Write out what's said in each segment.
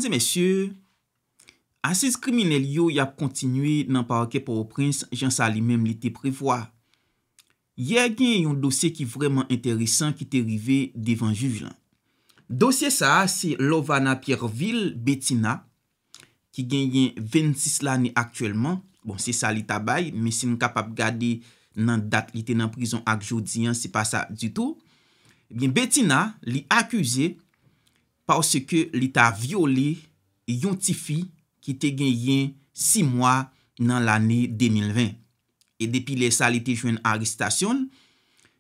Mesdames et messieurs, assise criminel yo y a continué dans parquet Port-au-Prince, Jean Sali même li te prévoit. Hier gen yon dossier qui vraiment intéressant qui te rivé devant juge là. Dossier ça c'est Lovana Pierreville Bettina qui gagne 26 l'année actuellement. Bon, c'est ça li tabay, mais si nous capable garder nan date li te nan prison ak jodi an, c'est pas ça du tout. Eh bien Bettina li accusé parce que li ta violé yon ti fi qui te gagné 6 mois dans l'année 2020. Et depuis les ça li te joine arrestation,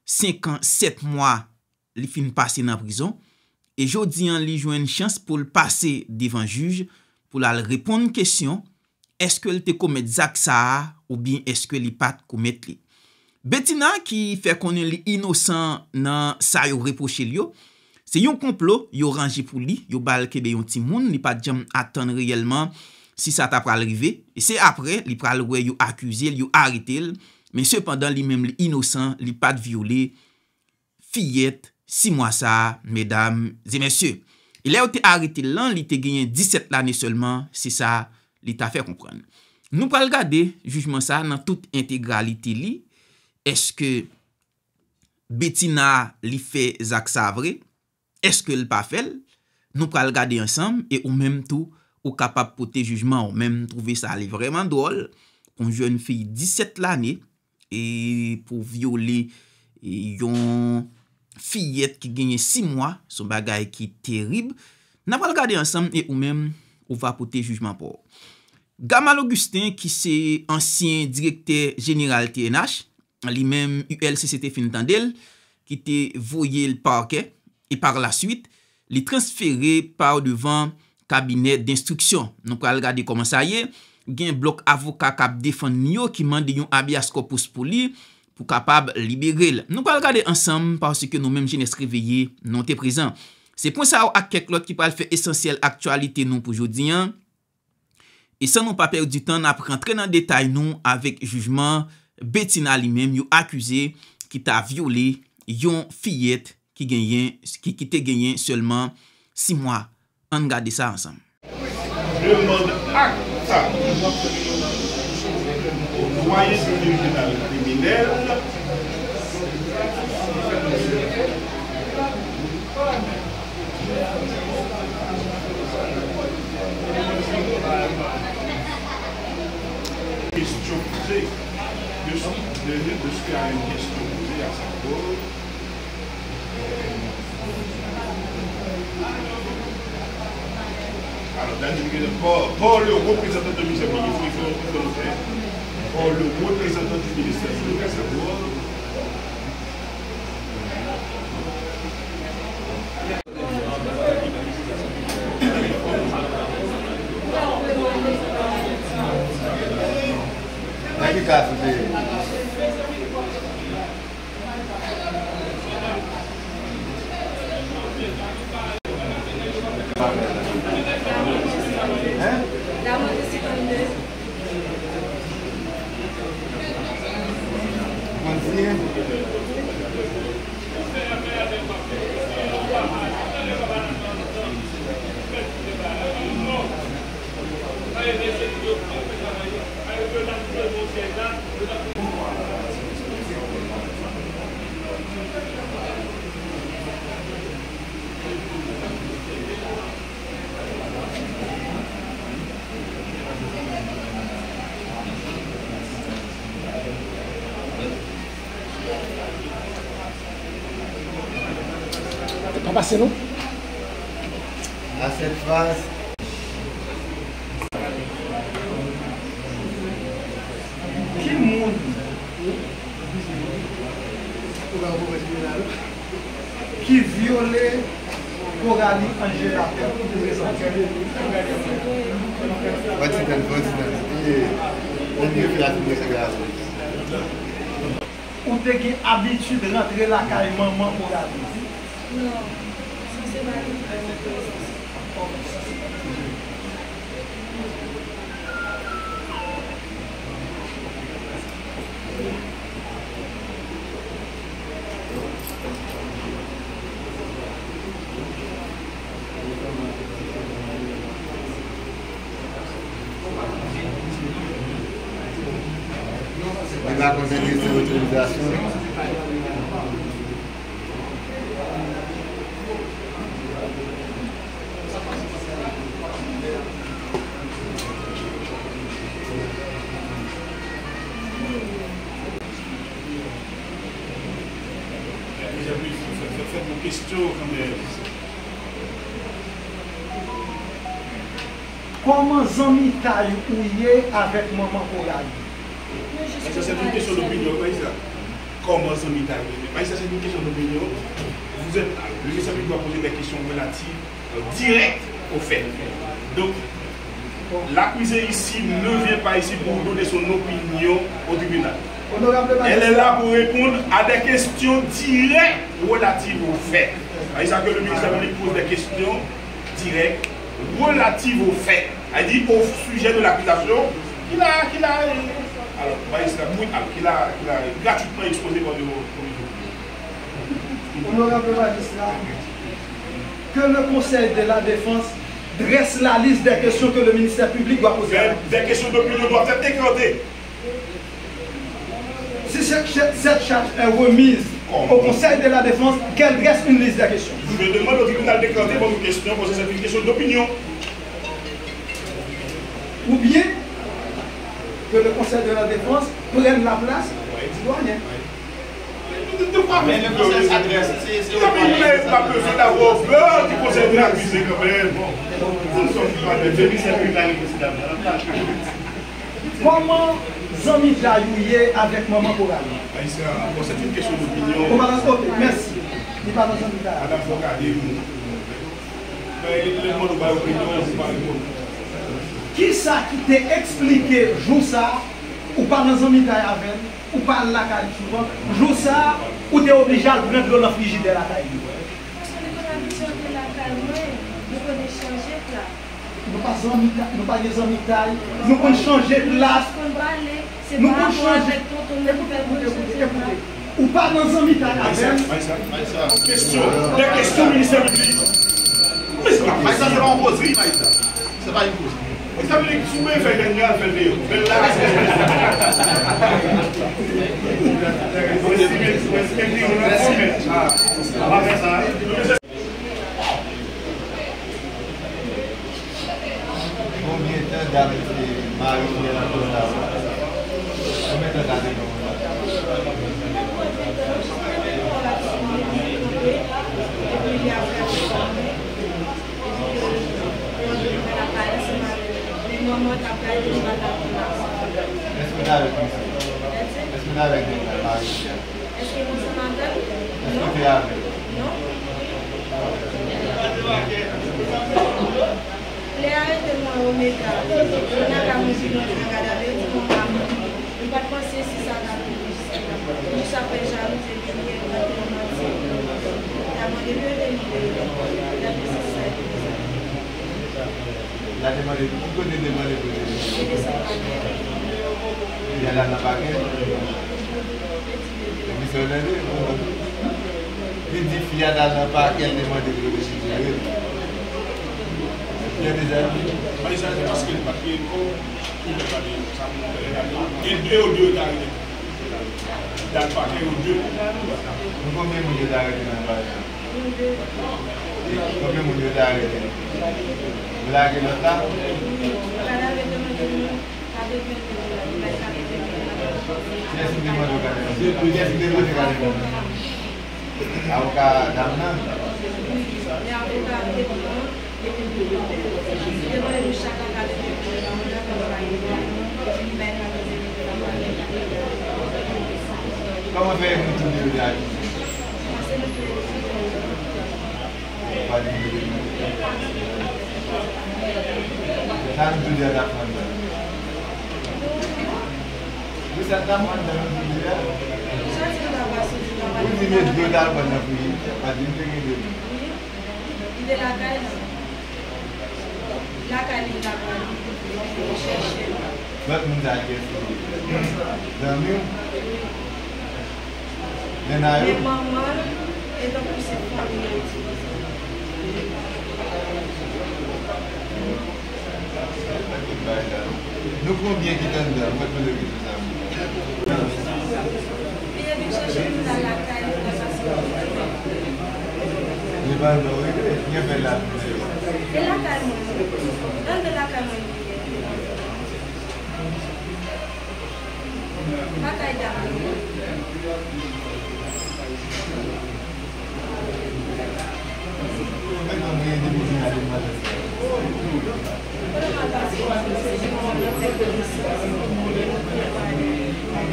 5 ans 7 mois li fin passer dans prison et jodi an li joine chance pour le passer devant juge pour la répondre question est-ce que elle te commet zak ça ou bien est-ce que li pas commettre li. Bettina qui fait connaître li innocent dans ça yo reproché li yo, c'est yon complot yo rangé pour li, yo bal kebe yon ti moun, li pas jam attendre réellement si ça t'a pral arriver et c'est après li pral wè yo accusé, yo arrêté, mais cependant li même li innocent, li pas violé fillette 6 mois ça, mesdames et messieurs. Il a été arrêté là, il a gagné 17 l'année seulement, c'est ça li t'a fait comprendre. Nous pral regarder jugement ça dans toute intégralité li. Est-ce que Bettina li fait zak sa vrai? Est-ce que le pas fait? Nous pral regarder ensemble et ou même tout ou capable porter jugement ou même trouver ça vraiment drôle pour jeune fille 17 l'année et pour violer yon fillette qui gagne 6 mois, son bagay qui terrible. N'a pas regarder ensemble et ou même ou va porter jugement pour. Gamal Augustin qui c'est ancien directeur général TNH, lui-même ULCCT Fintandel qui était voyé le parquet et par la suite les transféré par devant cabinet d'instruction. Nous allons regarder comment ça y est. Gen bloc avocat k'ap défendre qui mande yon habeas corpus pour lui pour capable libérer. Nous allons regarder ensemble parce que nous même jeunesse réveillé non t'es présent. C'est pour ça à quelques l'autre qui parle fait essentiel actualité nous pour aujourd'hui. Et sans nous pas perdre du temps, on a rentrer dans détail nous avec jugement Bettina lui-même yo accusé qui t'a violé yon fillette qui te gagné seulement 6 mois. On regarde ça ensemble. Demande acte au doyen du tribunal criminel question posée de ce qu'il y a une question posée à sa cause. Alors, par le représentant du ministère par le représentant du ministère de l'Éducation. Pas passé non? À cette phase, Qui monde? Qui violait Coralie Angela ou t'es qui habitude de rentrer la caille maman Coralie? Non, ça c'est pas Il va contenir cette autorisation. Faites vos questions quand même. Comment Zami Taille ouillé avec maman Coralie? Ça, c'est une question d'opinion, Maïsa. Comment ça m'y arrive? Maïsa, c'est une question d'opinion. Vous êtes, le ministère public doit poser des questions relatives, directes aux faits. Donc, l'accusé ici ne vient pas ici pour donner son opinion au tribunal. Elle est là pour répondre à des questions directes relatives aux faits. Maïsa, que le ministère public pose des questions directes relatives aux faits. Elle dit au sujet de l'accusation qu'il a gratuitement exposé par le comité. Honorable magistrat, que le Conseil de la Défense dresse la liste des questions que le ministère public doit poser. Des questions d'opinion doivent être décantées. Si cette charge est remise au Conseil de la Défense, qu'elle dresse une liste des questions. Je demande au tribunal de décanter votre question parce que c'est une question d'opinion. Ou bien que le Conseil de la Défense prenne la place du doyen. Mais le conseil s'adresse. Il n'y a pas besoin d'avoir peur du conseil de l'accusé quand même. Nous ne sommes pas des Comment Zami Taille avec maman Coralie? C'est une question d'opinion. Ok, merci. Il parle de Zami Taille. Madame Focadé, mais le monde va opinion, vous parlez de Qui ça qui t'a expliqué, joue ça, ou pas dans Zami Taille avec, ou pas la caille souvent, joue ça, ou t'es obligé à prendre de la frigidaire la caille? Parce que nous avons changé la caille, nous avons changé là. Nous pas des Zami Taille, nous pouvons changer de place. Nous pouvons changer. Écoutez. Ou pas dans Zami Taille avec. Question. Des questions ministère public. Mais c'est pas ça, c'est pas en causerie, Maïsa. C'est pas une cause. Ça veut dire que si vous faites des gars, faites des Combien de temps d'arrêter Marie de la Costa? Combien de temps d'arrêter? Est-ce que vous avez dit Marie? Est-ce que vous m'entendez? Est-ce que tu as avec? Non. Les arrêtements au métal, on a qu'à mesurer notre regard avec mon maman. On va penser si ça va plus. Nous savons jamais que c'est bien que nous avons demandé le Il a demandé, qui peut demander pour il y a la baguette. Il dit qu'il y a dans le parc, elle demande de le situer. Il y a des amis. C'est parce que le papier est deux ou deux d'arrêté. Dans le paquet ou deux. Combien de monde d'arrêté dans le parc? Combien de monde d'arrêté? Vous l'avez noté là? Qu'est-ce que vous demandez au gardien? Qu'est-ce que vous demandez au gardien? Avocat d'Amna? Comment faire une tournée de la vie? Pas de ça nous dit à la fin. Vous êtes à moi dans le milieu. Vous dites que vous avez pas de vie, pas de vie. Il est la caille. La caille est là-bas. Chercher. Votre monde a dit. Dans mieux. Les mamans et donc c'est famille. Nous combien qui t'en donne? Puis il vient chercher tout dans la caille, il a passé le temps. Il va nous régler, il y a la Et la caille, dans de la caille, la caille d'abord. Combien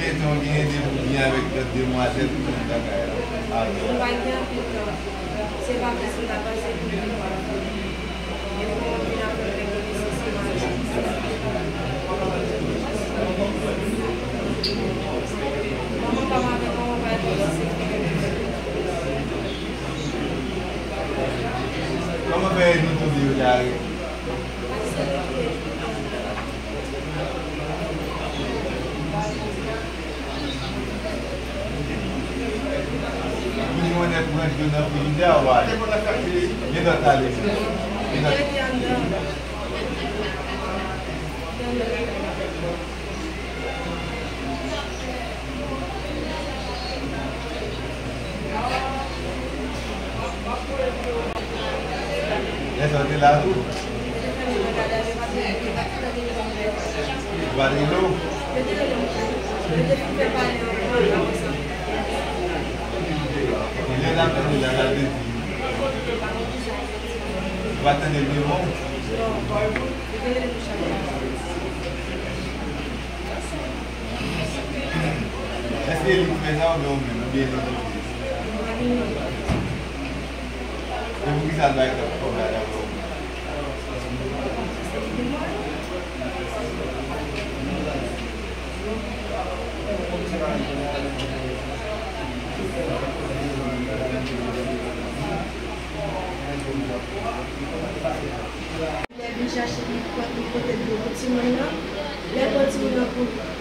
de temps il y a avec d'autres demoiselles qui sont dans la On va bien plus tard. C'est pas parce qu'on a passé pour le voir. Et puis on vient après réguler Maman, pas mal, on va comment faire-nous tout dire là? Nous on est proche de notre leader, il est dans ta liste. Laisse-moi là. Barilo. Il est là, il a la vie. Va tenir le mot. Est-ce qu'il est présent ou non? Bien entendu. Et vous qui ça doit être un problème? Il est venu chercher les côtés de petit monde. Les petits monde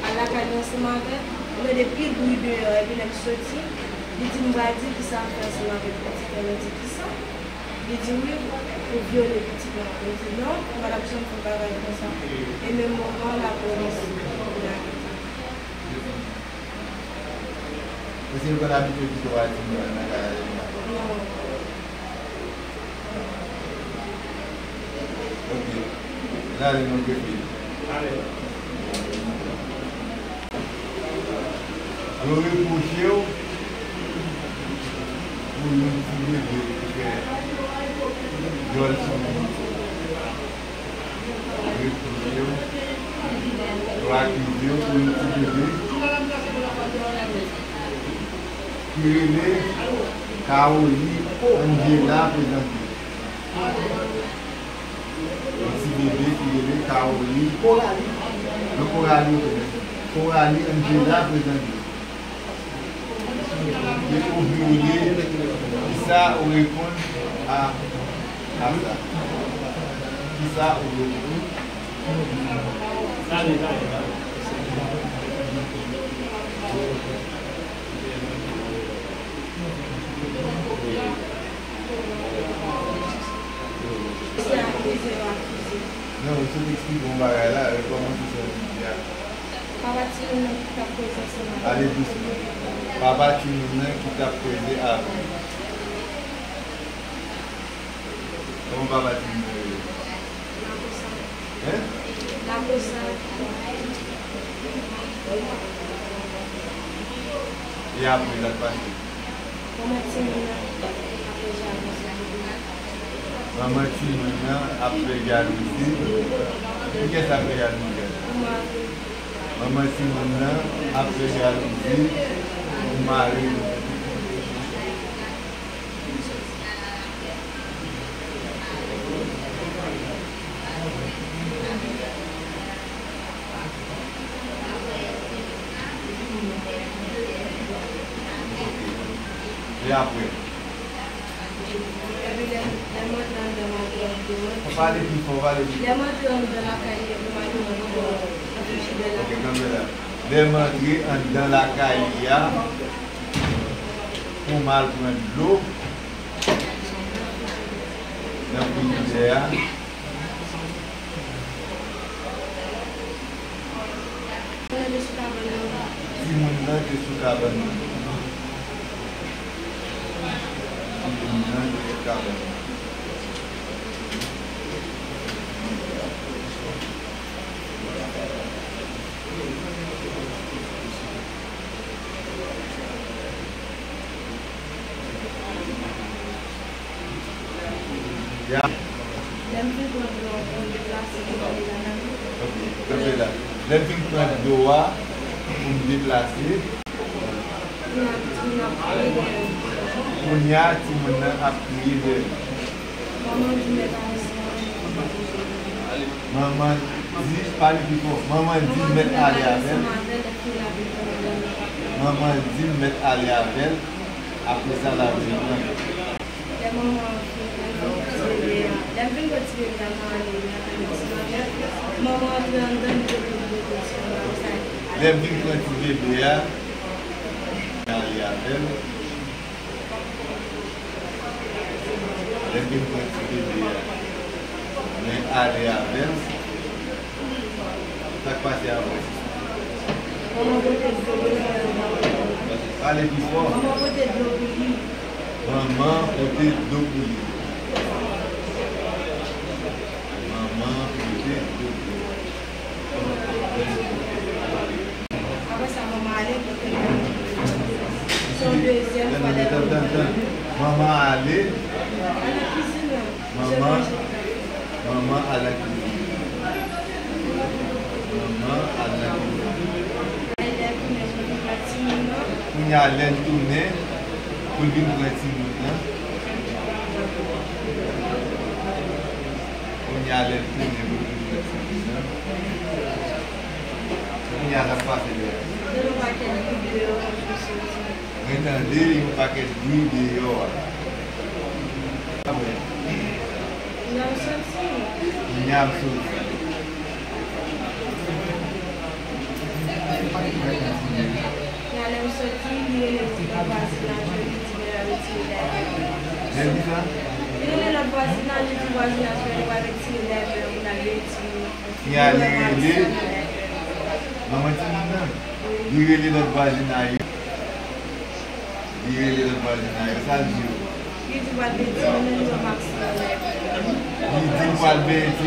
à la caille ensemble avec. On a des petits bruits dehors et puis les sortis. Il dit, nous va dire qui ça fait ensemble avec le petit frère. Il dit, qui ça? Il dit, oui, pour violer le petit frère. Il dit, non, on va la personne pour travailler comme ça. Et même moment, la police. Est-ce que vous avez l'habitude de voir dans la caille? Non. Ok. Là, il y a un peu. Alors, le coucher, pour nous trouver de Joël Simon. Le coucher, pour accuser, pour nous trouver. Qui est Kaoli, Angela, présenté. Petit bébé qui est Kaoli, le Coralie, Angela, présenté. Et pour violer, ça, on répond à ça. Qui ça, on répond? Non, je m'explique mon bagage là, comment tu sais. Papa Tine qui t'a posé ça. Allez doucement. Papa Tine qui t'a posé avant. Comment papa Tine? Hein? La cosa. Et après, il a passé. Maman Tine Maman Tine après jalousie. Qu'est-ce que ça fait jalousie? Maman Tine après jalousie. Mon mari. Et après? On va aller plus fort, on va aller plus fort. Ok, comme ça. Démontrer dans la caille pour mal prendre l'eau dans le frigidaire. Si mon nan te sou kaban. Ti moun nan te sou kaban. Ya. Lem fin kon do on deplase pou mwen la nan. Ok, kame la. Lem fin kon do a pou mwen deplase. Kounya ti moun nan ap kriye de. Maman di met anseman. Maman di pali piko. Maman di met ale avel. Maman di met ale avel. Apre sa la vile. Le maman lem fin kon tire la nan ale. Maman entre an dan de Lem fin kon tire be ya. Ale avel. Lem fin kon tire be ya. Men ale avel. Tak pase avel. maman bote do. Ale pi fort. Maman bote do pou li. Maman pote do pou li. Maman pote do pou li. Après ça, maman allait pour que son deuxième fois. Maman allait. À la cuisine. Maman à la cuisine. Maman à la cuisine. On y a l'air tourné pour venir pour un petit moment. On y a l'air tourné pour venir pour un petit moment. On y a la face de Regardez, il y a un paquet de bruit dehors. Il y a un sorti. Il y a les maman dit il y a notre vaginaire. Il y a notre vaginaire. Ça dit. Il dit pas le béti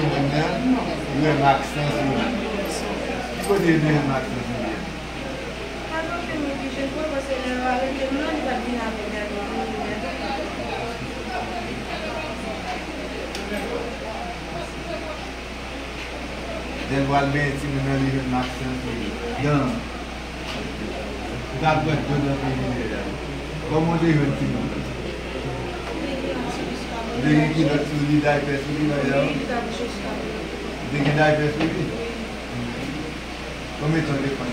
maintenant. Il y a Maxence. Il faut dire Maxence. Del voit le béti maintenant. Il y a Maxence. Non. D'abord, je dois finir. Comment on dit un petit peu? Dès qu'il a tout dit, d'ailleurs, dès qu'il a fait tout, combien de temps dépend?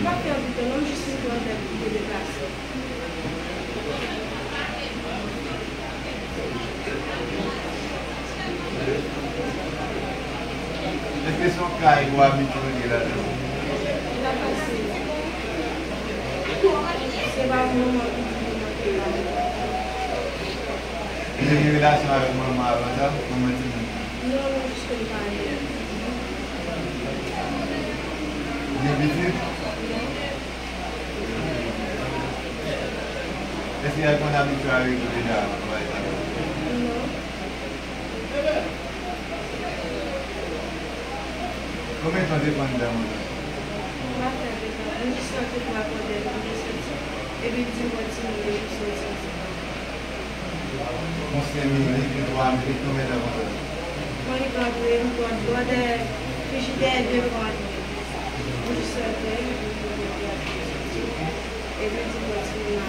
Pas faire du temps, je suis en train de déplacer. Est-ce que son cas est habitué là-dedans? Il a passé. C'est pas vraiment Vous avez une relation avec maman avant ça? Maman dit non, je ne connais pas. vous avez visité? Est-ce qu'il y a qu'on a habitué avec vous déjà? Non. Combien de temps dépend de la maman? On va faire des temps. On dit ça pour accorder le et puis tu continues de sortir. On s'est mis les 3 minutes, combien d'avant? Quand il va jouer, on doit des frigidaires devant lui. On dit ça et puis tu continues à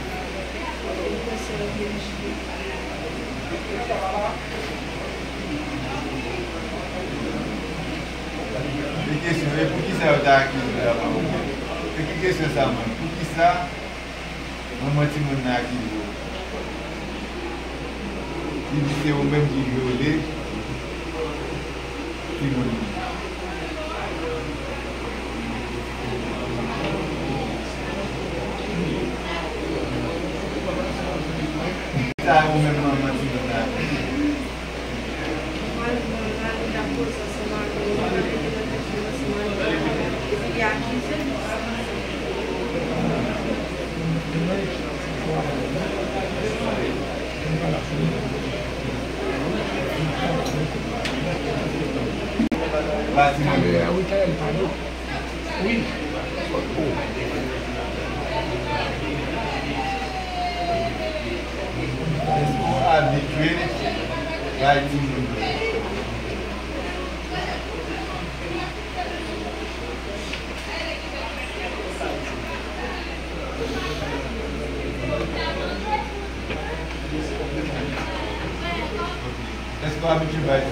Des questions, et pour qui ça a acquis la maman? Quelle question ça, pour qui ça? Maman dit mon acquis. Il dit c'est vous-même qui violez. Qui violez. Ça vous-même maman dit mon acquis. Oui. Habitué à dire. Est-ce qu'on habitue à dire?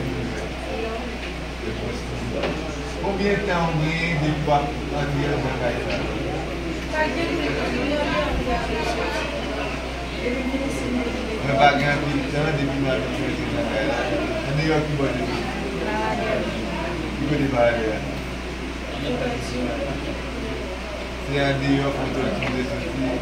Combien de temps on est depuis qu'on a dit dans on va gagner depuis ma vie. On est qui va c'est un dehors pour tout le monde.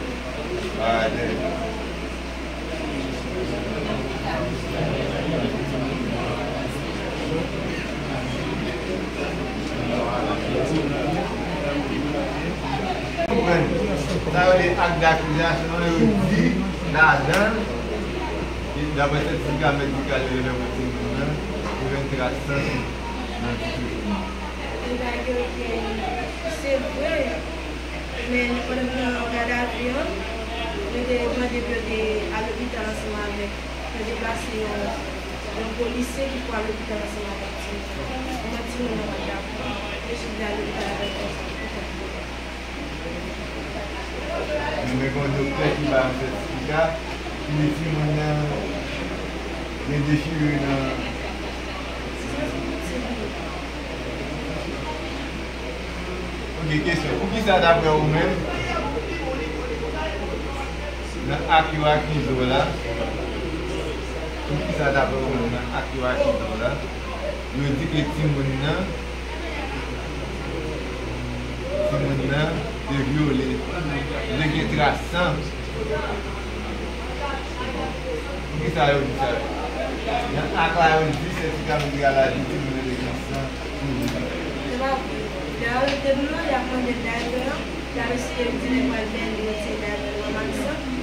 Ça veut dire acte d'accusation, on dit là-dedans, d'après cette certificat médical de l'homme, pour l'intégration. C'est vrai, mais nous prenons un garde à vue, nous devons déplacer à l'hôpital ensemble avec, nous déplacer un policier qui peut à l'hôpital ensemble avec nous. On va dire nous avons d'accord, je suis à l'hôpital avec nous. Mais quand le docteur qui va en certificat, il dit qu'il y a des déchirures. Ok, question. Pour qui ça d'après vous-même? Dans l'acte là, pour qui ça d'après vous-même dans l'acte là, il dit que Timouna de violer le traçant. Qui ça veut dire ça? Dans l'acte on dit certificat médical à dit Timouna de traçant. Il y a demandé d'ailleurs, il a reçu le dîner pour le bien de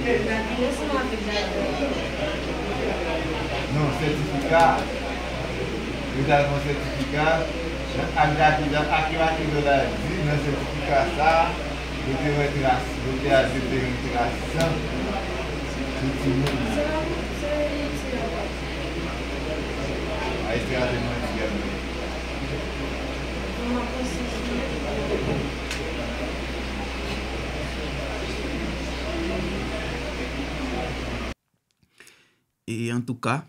il a dit laissez-moi avec d'ailleurs. Non, certificat. Vous avez un certificat. Dans le certificat, ça, vous devez être intégration. Et en tout cas,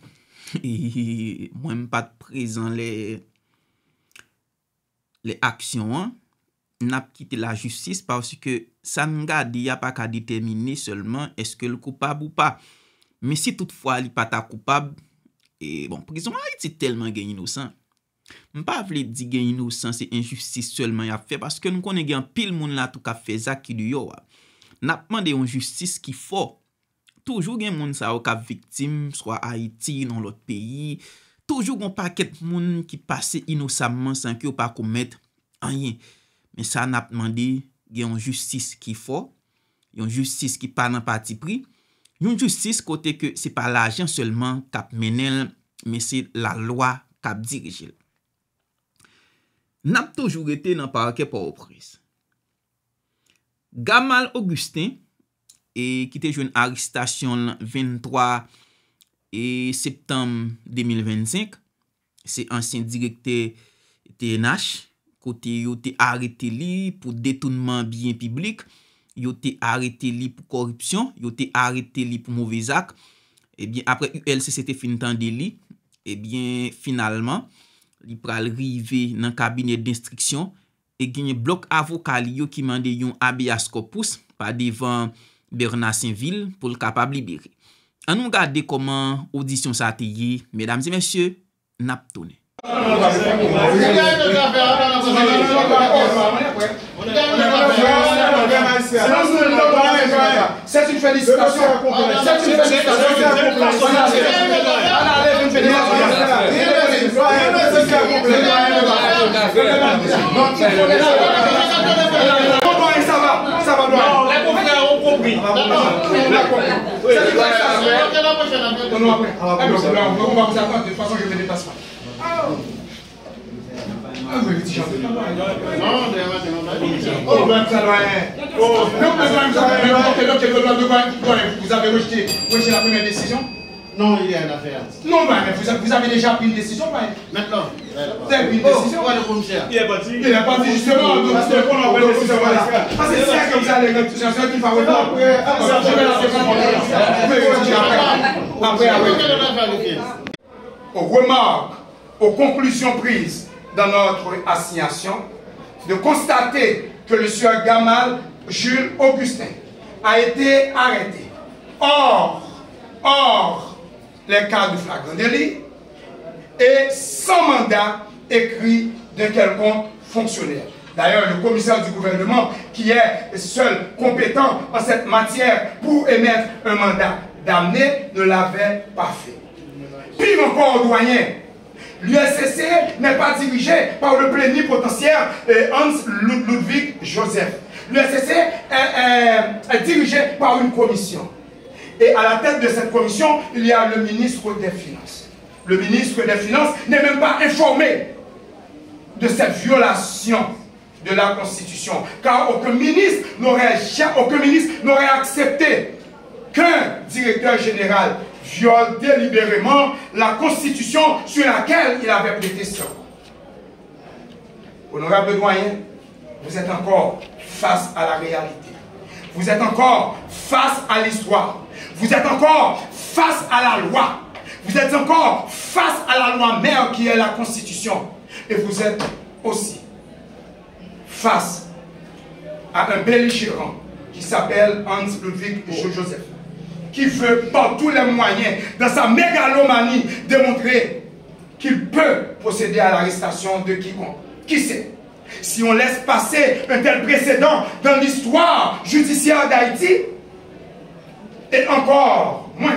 moi, je pas présent les actions, n'a quitté la justice parce que ça ne a pas qu'à déterminer seulement est-ce que le coupable ou pas. Mais si toutefois il n'est pas coupable, et bon, prison Haïti tellement gain innocent. Je ne pas dire gain innocent, c'est injustice seulement y a fait parce que nous connaissons pile monde là tout cas fait ça qui du yo. N'a demandé une justice qui faut. Toujours gen moun sa ou ka victime, soit Haïti, dans l'autre pays. Toujours un paquet de moun qui passe innocemment sans que ou pas commettre rien. Mais ça n'a demandé une justice qui faut, une justice qui pas dans parti pris, une justice côté que c'est pas l'argent seulement qui mène, mais c'est la loi qui dirige. N'a toujours été dans parquet Port-au-Prince. Gamal Augustin et qui était une arrestation le 23 septembre 2025. C'est ancien directeur TNH. Côté yo te arrêté li pour détournement bien public. Yo te arrêté li pour corruption. Yo te arrêté li pour mauvais acte. Et bien, après ULCC fin temps de li. Et bien, finalement, li pral rive dans cabinet d'instruction. Et gagné bloc avocat li yo qui mande yon habeas corpus par devant Bernard Saint-Ville pour le capable libérer. On nous regarde comment audition ça a été, mesdames et messieurs, n'a tourné. C'est une félicitation. C'est une félicitation. Ça va, ça va. Les confrères ont compris. vous attendre. De toute façon, je me déplace pas. Vous avez rejeté la première décision? Non, il y a une affaire. Non, mais vous avez déjà pris une décision, maintenant. Vous avez pris une décision? Pourquoi le commissaire? Il est parti. Il est parti justement. Donc, c'est qu'on a pris une décision. Parce que c'est ça que vous allez c'est un qui va reprendre. Je vais la faire aux remarques, aux conclusions prises dans notre assignation, de constater que le sieur Gamal Jules Augustin a été arrêté. Or, les cas de flagrant délit et sans mandat écrit de quelconque fonctionnaire. D'ailleurs, le commissaire du gouvernement, qui est seul compétent en cette matière pour émettre un mandat d'amener, ne l'avait pas fait. Pire encore, doyen, l'USCC n'est pas dirigé par le plénipotentiaire Hans Ludwig Joseph. L'USCC est dirigé par une commission. Et à la tête de cette commission, il y a le ministre des Finances. Le ministre des Finances n'est même pas informé de cette violation de la Constitution. Car aucun ministre n'aurait accepté qu'un directeur général viole délibérément la Constitution sur laquelle il avait prêté serment. Honorable doyen, vous êtes encore face à la réalité. Vous êtes encore face à l'histoire. Vous êtes encore face à la loi. Vous êtes encore face à la loi mère qui est la Constitution. Et vous êtes aussi face à un belligérant qui s'appelle Hans Ludwig Joseph, qui veut par tous les moyens, dans sa mégalomanie, démontrer qu'il peut procéder à l'arrestation de quiconque. Qui sait? Si on laisse passer un tel précédent dans l'histoire judiciaire d'Haïti, et encore moins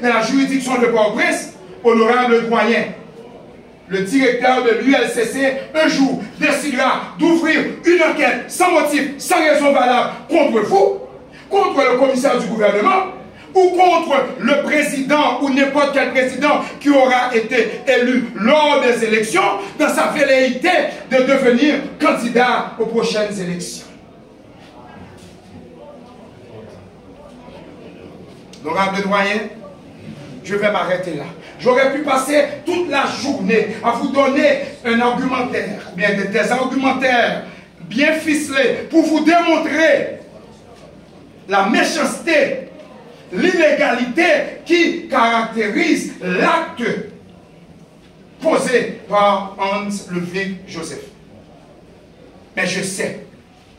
dans la juridiction de Port-au-Prince, honorable doyen, le directeur de l'ULCC, un jour, décidera d'ouvrir une enquête sans motif, sans raison valable contre vous, contre le commissaire du gouvernement, ou contre le président ou n'importe quel président qui aura été élu lors des élections, dans sa velléité de devenir candidat aux prochaines élections. Honorable doyen, je vais m'arrêter là. J'aurais pu passer toute la journée à vous donner un argumentaire, bien des argumentaires bien ficelés pour vous démontrer la méchanceté, l'illégalité qui caractérise l'acte posé par Hans Ludwig Joseph. Mais je sais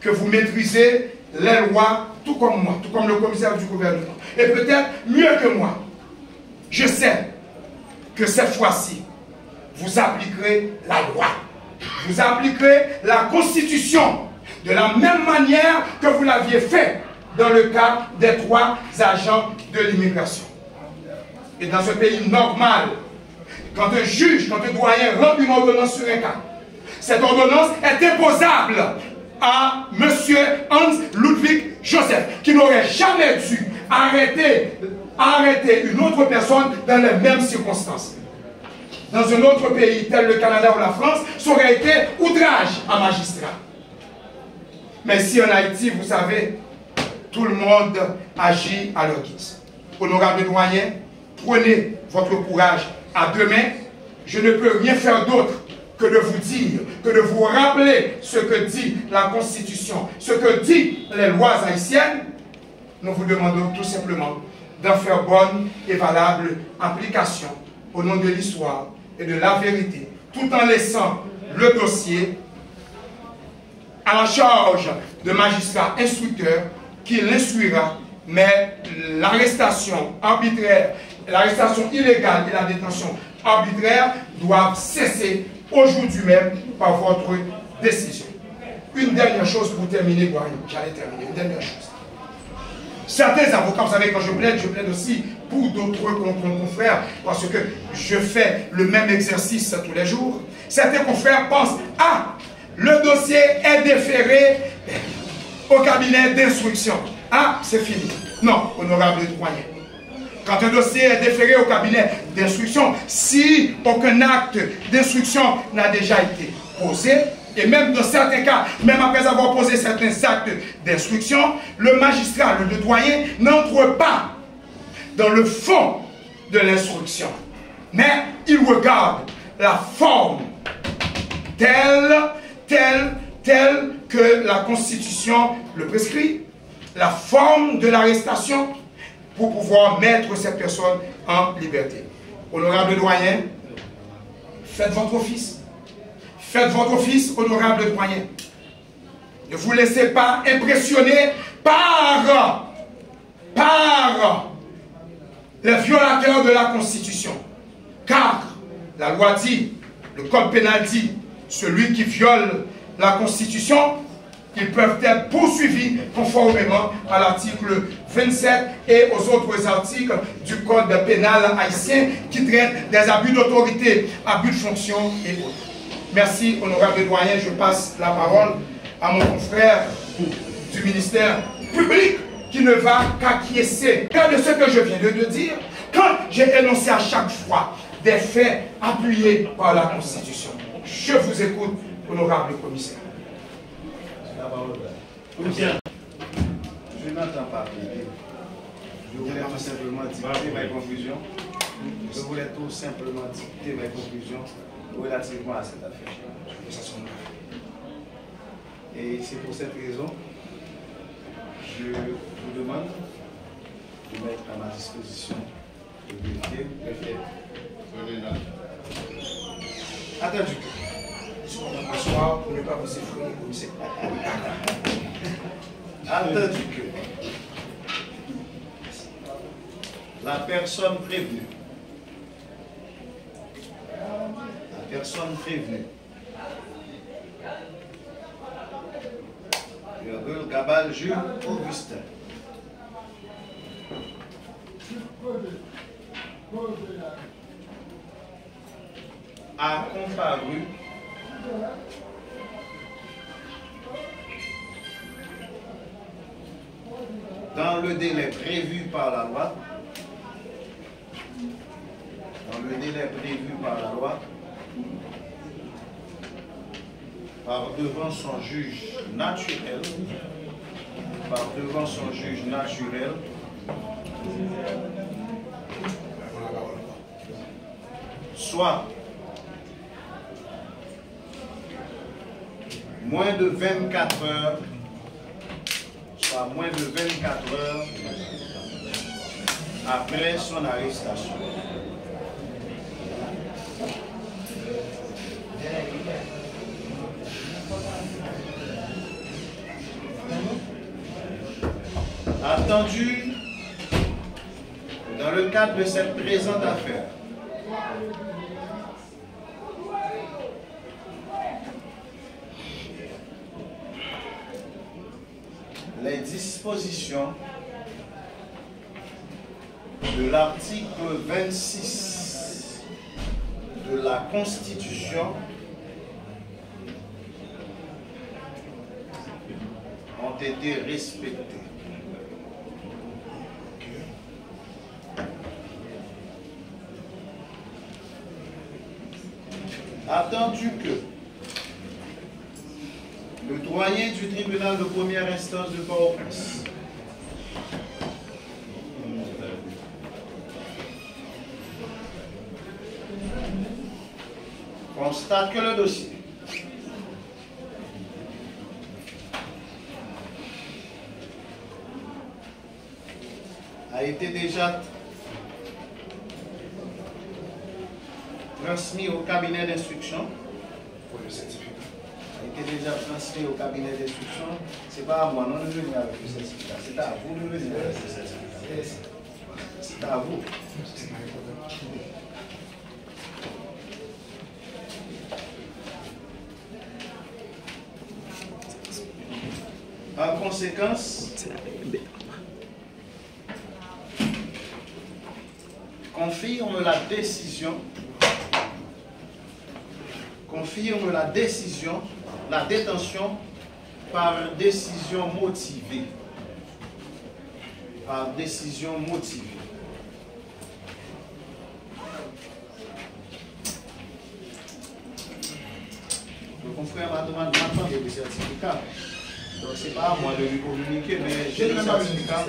que vous maîtrisez les lois tout comme moi, tout comme le commissaire du gouvernement. Et peut-être mieux que moi. Je sais que cette fois-ci, vous appliquerez la loi. Vous appliquerez la Constitution de la même manière que vous l'aviez fait dans le cas des 3 agents de l'immigration. Et dans ce pays normal, quand un juge, quand un doyen rend une ordonnance sur un cas, cette ordonnance est imposable à M. Hans Ludwig Joseph, qui n'aurait jamais dû arrêter une autre personne dans les mêmes circonstances. Dans un autre pays tel le Canada ou la France, ça aurait été outrage à magistrat. Mais ici en Haïti, vous savez, tout le monde agit à leur guise. Honorable doyen, prenez votre courage à deux mains. Je ne peux rien faire d'autre que de vous dire, que de vous rappeler ce que dit la Constitution, ce que disent les lois haïtiennes. Nous vous demandons tout simplement d'en faire bonne et valable application au nom de l'histoire et de la vérité, tout en laissant le dossier à la charge de magistrat instructeur qui l'instruira, mais l'arrestation arbitraire, l'arrestation illégale et la détention arbitraire doivent cesser aujourd'hui même par votre décision. Une dernière chose pour terminer, j'allais terminer, une dernière chose. Certains avocats, vous savez, quand je plaide aussi pour d'autres confrères, parce que je fais le même exercice tous les jours. Certains confrères pensent, ah, le dossier est déféré au cabinet d'instruction. Ah, c'est fini. Non, honorable doyen. Quand un dossier est déféré au cabinet d'instruction, si aucun acte d'instruction n'a déjà été posé, et même dans certains cas, même après avoir posé certains actes d'instruction, le magistrat, le doyen, n'entre pas dans le fond de l'instruction. Mais il regarde la forme telle que la Constitution le prescrit, la forme de l'arrestation pour pouvoir mettre cette personne en liberté. Honorable doyen, faites votre office. Faites votre office, honorable doyen. Ne vous laissez pas impressionner par les violateurs de la Constitution. Car la loi dit, le code pénal dit, celui qui viole la Constitution, ils peuvent être poursuivis conformément à l'article 27 et aux autres articles du code pénal haïtien qui traitent des abus d'autorité, abus de fonction et autres. Merci, honorable doyen. Je passe la parole à mon confrère du ministère public qui ne va qu'acquiescer. De ce que je viens de dire, quand j'ai énoncé à chaque fois des faits appuyés par la Constitution. Je vous écoute, honorable commissaire. Commissaire, je n'entends pas plaider. Je voulais tout simplement dicter mes conclusions. Je voulais tout simplement dicter mes conclusions relativement à cette affaire. Et c'est pour cette raison je vous demande de mettre à ma disposition de vérifier le fait. Attendu que. Bonsoir, pour ne pas vous effrayer, commissaire. Attendu que la personne prévenue virgule Cabal Jules Augustin a comparu dans le délai prévu par la loi, par devant son juge naturel, soit moins de 24 heures, après son arrestation. Attendu dans le cadre de cette présente affaire, les dispositions de l'article 26 de la Constitution ont été respectées. Attendu que le doyen du tribunal de première instance de Port-au-Prince constate que le dossier a été déjà transmis au cabinet d'instruction. Transmis au cabinet d'instruction. C'est pas à moi, non de venir avec le certificat. C'est à vous de venir avec le certificat. C'est à vous. En conséquence, confirme la détention par décision motivée par décision motivée. Le confrère m'a demandé le certificat. Donc c'est pas à moi de lui communiquer, mais j'ai le certificat.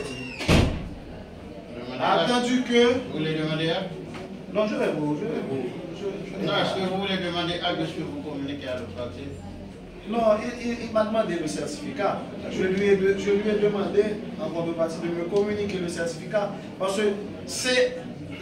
Attendu que... Vous voulez demander acte? Non, je vais vous. Non, est-ce que vous voulez demander acte de ce que vous communiquez à l'autre parti? Non, il m'a demandé le certificat. Je lui ai demandé en contrepartie de me communiquer le certificat parce que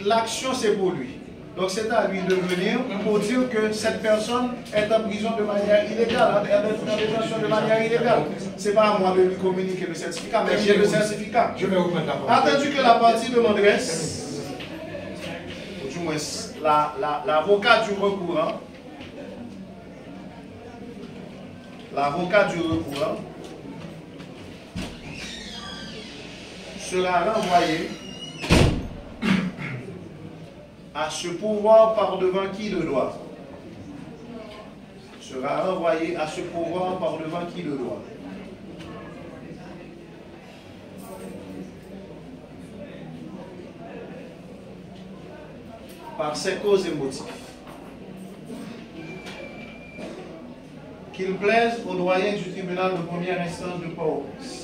l'action c'est pour lui. Donc c'est à lui de venir pour dire que cette personne est en prison de manière illégale, elle est en détention de manière illégale. C'est pas à moi de lui communiquer le certificat, mais j'ai le certificat. Je vais vous mettre d'accord. Attendu que la partie demanderesse, ou du moins l'avocat du recourant, sera renvoyé à ce pouvoir par devant qui le doit. Sera renvoyé à ce pouvoir par devant qui le doit. Par ses causes et motifs. Qu'il plaise au doyen du tribunal de première instance de Port-au-Prince.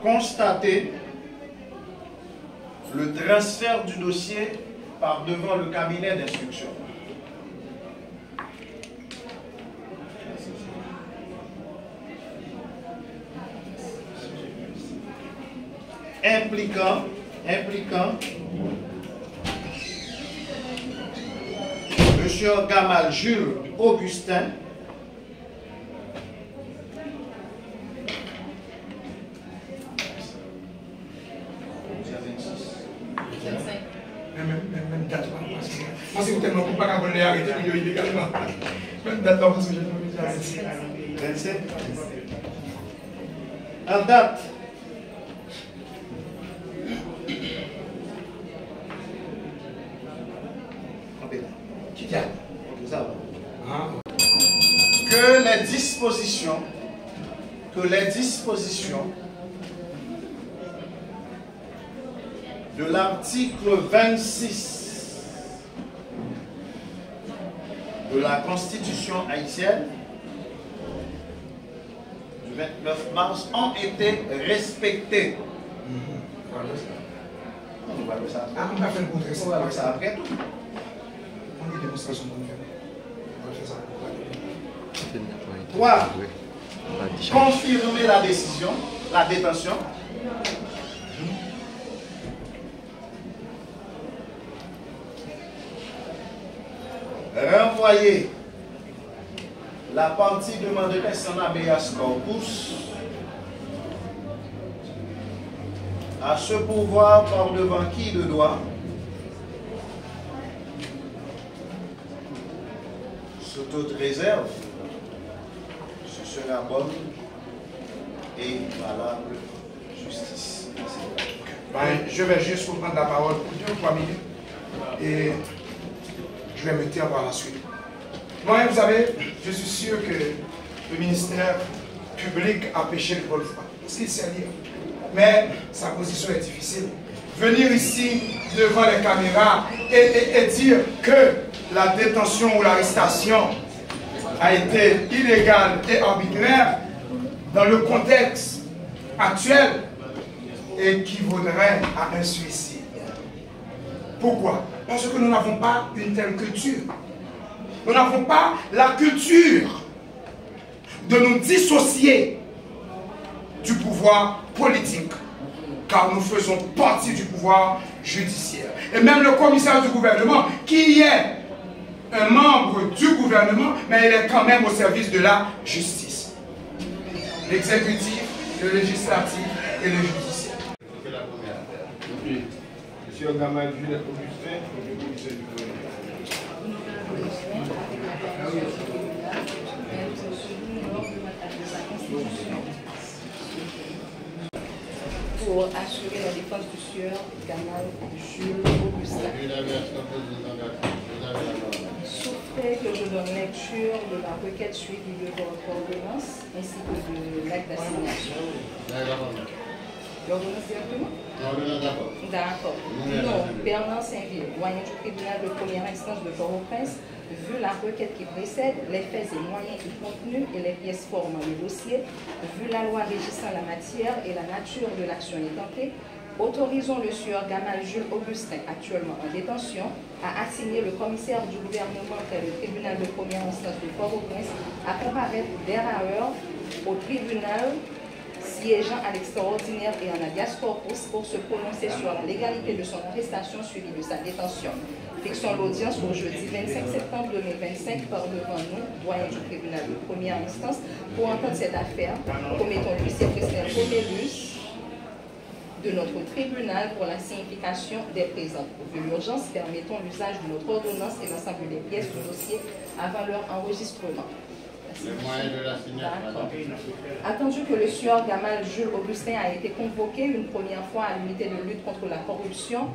Constater le transfert du dossier par devant le cabinet d'instruction. Impliquant M. Gamal Jules Augustin, même date, moi c'est tellement pas qu'à voler arrêter illégalement. Même date parce que j'ai pas 27. En date qui tient. Que les dispositions de l'article 26 de la Constitution haïtienne du 29 mars ont été respectées. On va faire ça après. On va faire le contraire. On va faire ça après tout. On a une démonstration qu'on fait. On va faire ça. 3. Confirmer la décision, la détention. Renvoyer la partie demanderesse en habeas corpus à ce pouvoir par devant qui le doit, sous toute réserve, ce sera bonne et valable justice. Je vais juste vous prendre la parole pour 2 ou 3 minutes et je vais me taire par la suite. Moi, vous savez, je suis sûr que le ministère public a péché de bonne foi, parce qu'il sait lire. Mais sa position est difficile. Venir ici devant les caméras et dire que la détention ou l'arrestation a été illégale et arbitraire dans le contexte actuel équivaudrait à un suicide. Pourquoi? Parce que nous n'avons pas une telle culture. Nous n'avons pas la culture de nous dissocier du pouvoir politique, car nous faisons partie du pouvoir judiciaire. Et même le commissaire du gouvernement, qui est un membre du gouvernement, mais il est quand même au service de la justice. L'exécutif, le législatif et le judiciaire. C'est la première affaire. Monsieur Gamal Jules Augustin, le commissaire du gouvernement. pour assurer la défense du sieur Gamal Jules Augustin. Sous fait que je donne lecture de la requête suivie de votre ordonnance ainsi que de l'acte d'assignation. L'ordonnance directement? D'accord. Non, Bernard Saint-Ville, doyen du tribunal de première instance de Port-au-Prince, vu la requête qui précède, les faits et moyens du contenu et les pièces formant le dossier, vu la loi régissant la matière et la nature de l'action intentée, autorisons le sieur Gamal Jules Augustin, actuellement en détention, à assigner le commissaire du gouvernement près le tribunal de première instance de Port-au-Prince à comparaître d'heure à heure au tribunal siégeant à l'extraordinaire et en habeas corpus pour se prononcer sur la légalité de son arrestation suivie de sa détention. Fixons l'audience au jeudi 25 septembre 2025 par devant nous, doyen du tribunal de première instance, pour entendre cette affaire. Commettons l'huissier Christelle Romélus de notre tribunal pour la signification des présentes. Vu l'urgence, permettons l'usage de notre ordonnance et l'ensemble des pièces du dossier avant leur enregistrement. Les moyens de l'assignation. Attendu que le sieur Gamal Jules Augustin a été convoqué une première fois à l'unité de lutte contre la corruption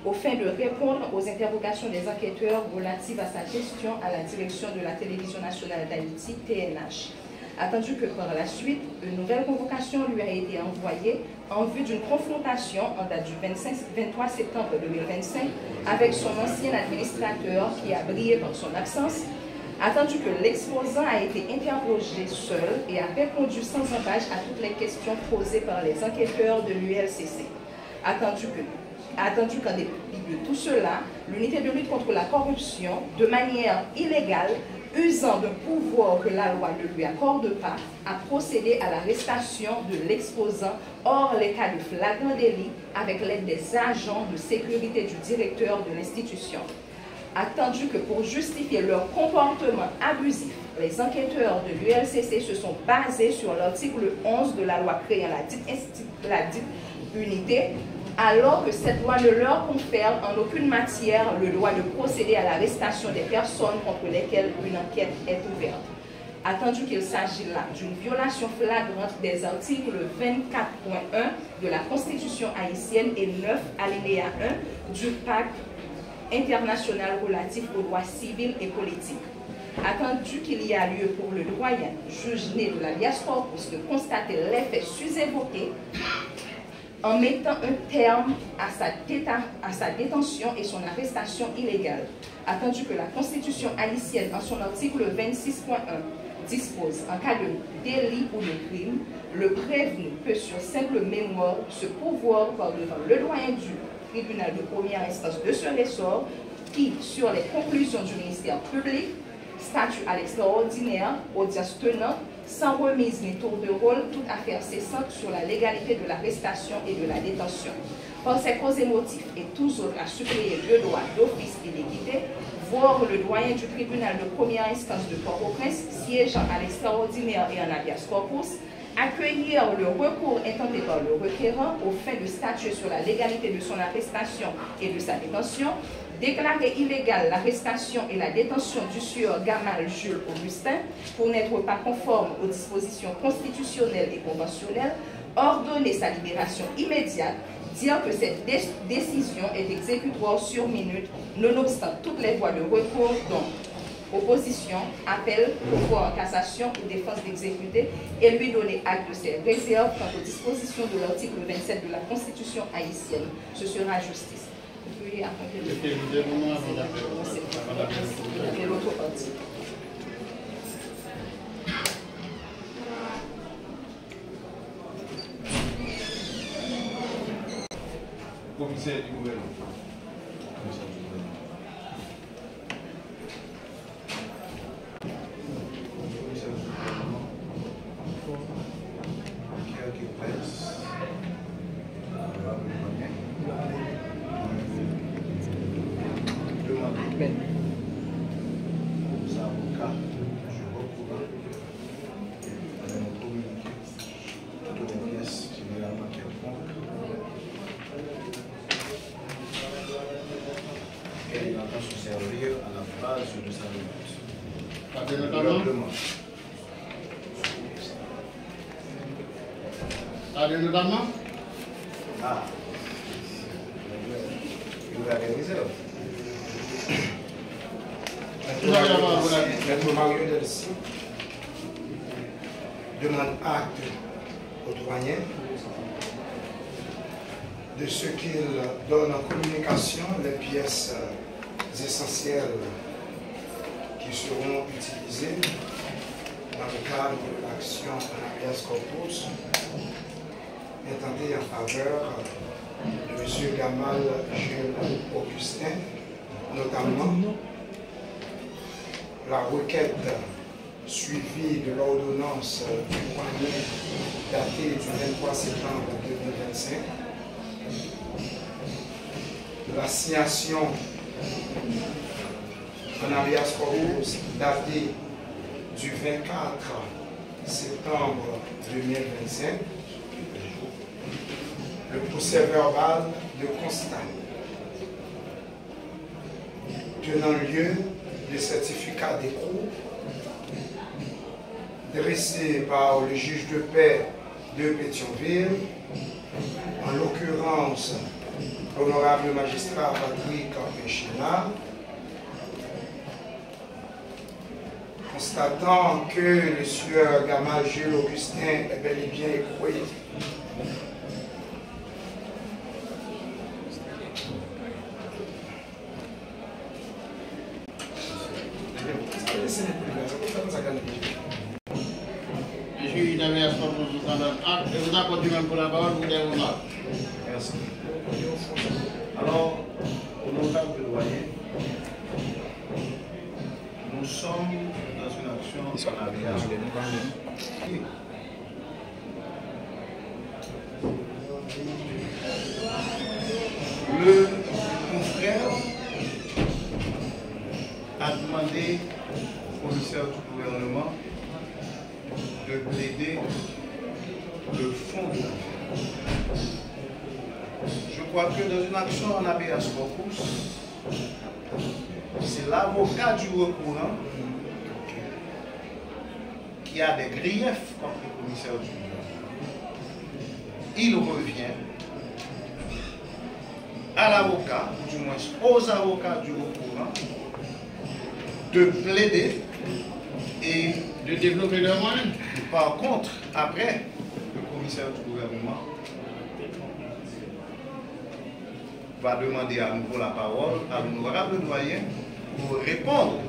au fin de répondre aux interrogations des enquêteurs relatives à sa gestion à la direction de la Télévision nationale d'Haïti, TNH. Attendu que par la suite, une nouvelle convocation lui a été envoyée en vue d'une confrontation en date du 23 septembre 2025 avec son ancien administrateur qui a brillé par son absence. Attendu que l'exposant a été interrogé seul et a répondu sans embâche à toutes les questions posées par les enquêteurs de l'ULCC. Attendu qu'en dépit de tout cela, l'unité de lutte contre la corruption, de manière illégale, usant d'un pouvoir que la loi ne lui accorde pas, a procédé à l'arrestation de l'exposant hors les cas de flagrant délit avec l'aide des agents de sécurité du directeur de l'institution. Attendu que pour justifier leur comportement abusif, les enquêteurs de l'ULCC se sont basés sur l'article 11 de la loi créant la dite unité, alors que cette loi ne leur confère en aucune matière le droit de procéder à l'arrestation des personnes contre lesquelles une enquête est ouverte. Attendu qu'il s'agit là d'une violation flagrante des articles 24.1 de la Constitution haïtienne et 9 alinéa 1 du pacte international relatif aux droits civils et politiques. Attendu qu'il y a lieu pour le doyen, juge né de l'habeas corpus, de constater les faits sus-évoqués en mettant un terme à sa détention et son arrestation illégale. Attendu que la Constitution haïtienne, en son article 26.1, dispose, en cas de délit ou de crime, le prévenu peut sur simple mémoire se pourvoir par devant le doyen du tribunal de première instance de ce ressort qui, sur les conclusions du ministère public, statue à l'extraordinaire, audience tenante, sans remise ni tour de rôle, toute affaire cessante sur la légalité de l'arrestation et de la détention. Par ces causes et motifs et tous autres à suppléer le droit d'office et d'équité, voir le doyen du tribunal de première instance de Port-au-Prince, siégeant à l'extraordinaire et en habeas corpus, accueillir le recours intenté par le requérant au fin de statuer sur la légalité de son arrestation et de sa détention, déclarer illégale l'arrestation et la détention du sieur Gamal Jules Augustin pour n'être pas conforme aux dispositions constitutionnelles et conventionnelles, ordonner sa libération immédiate, dire que cette décision est exécutoire sur minute, nonobstant toutes les voies de recours, donc opposition, appel, pourvoi en cassation ou défense d'exécuter, et lui donner acte de ses réserves quant aux dispositions de l'article 27 de la Constitution haïtienne. Ce sera justice. Vous pouvez accomplir l'autre partie. Commissaire du gouvernement. Notamment Ah. Vous avez une réserve. Maître Mario Delcy demande acte au douanier de ce qu'il donne en communication les pièces essentielles qui seront utilisées dans le cadre de l'action en habeas corpus intentée en faveur de M. Gamal Jules Augustin, notamment la requête suivie de l'ordonnance du douanier datée du 23 septembre 2025, l'assignation en habeas corpus datée du 24 septembre 2025, le procès verbal de constat tenant lieu des certificats d'écoute dressés par le juge de paix de Pétionville, en l'occurrence l'honorable magistrat Patrick Péchina, constatant que le sieur Gamal Jules Augustin est bel et bien écroué Je suis dans les sports pour tout acte. Je vous accorde même pour la parole, vous devez vous. Merci. Alors, honorable doyen, nous sommes dans une action en habeas corpus. Le confrère a demandé au commissaire du gouvernement de plaider le fond de l'affaire. Je crois que dans une action en habeas corpus, c'est l'avocat du recourant qui a des griefs contre le commissaire du gouvernement. Il revient à l'avocat, ou du moins aux avocats du recourant, de plaider et de développer le moyen. Par contre, après, le commissaire du gouvernement va demander à nouveau la parole à l'honorable doyen pour répondre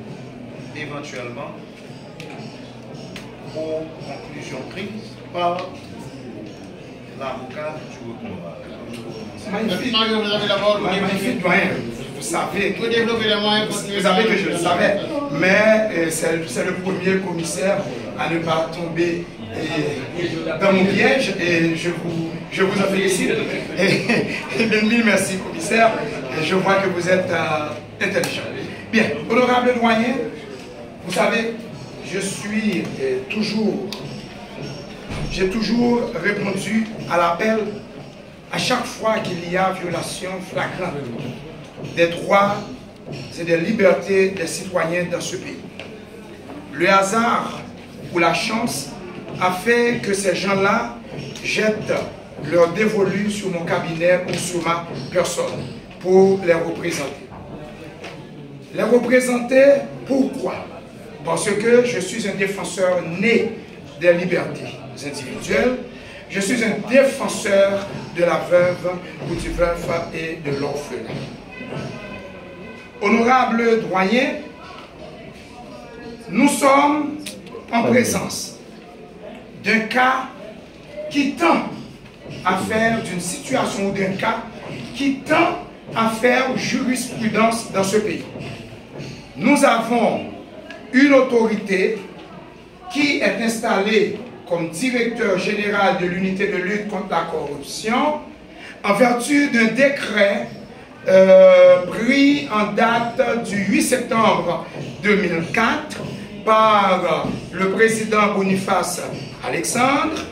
éventuellement aux conclusions prises par l'avocat du recourant. Magnifique. Mario, vous avez la parole. Magnifique doyen. Vous savez que, Vous développez les moyens. vous savez que je le savais, mais c'est le premier commissaire à ne pas tomber dans mon piège et je vous en félicite. Et mille merci commissaire. Et je vois que vous êtes intelligent. Bien, honorable doyen, vous savez, j'ai toujours répondu à l'appel à chaque fois qu'il y a violation flagrante des droits et des libertés des citoyens dans ce pays. Le hasard ou la chance a fait que ces gens-là jettent leur dévolu sur mon cabinet ou sur ma personne pour les représenter. Les représenter, pourquoi? Parce que je suis un défenseur né des libertés individuelles. Je suis un défenseur de la veuve ou du veuf et de l'orphelin. Honorable doyen, nous sommes en présence d'un cas qui tend à faire d'une situation ou d'un cas qui tend à faire jurisprudence dans ce pays. Nous avons une autorité qui est installée comme directeur général de l'unité de lutte contre la corruption en vertu d'un décret pris en date du 8 septembre 2004 par le président Boniface Alexandre.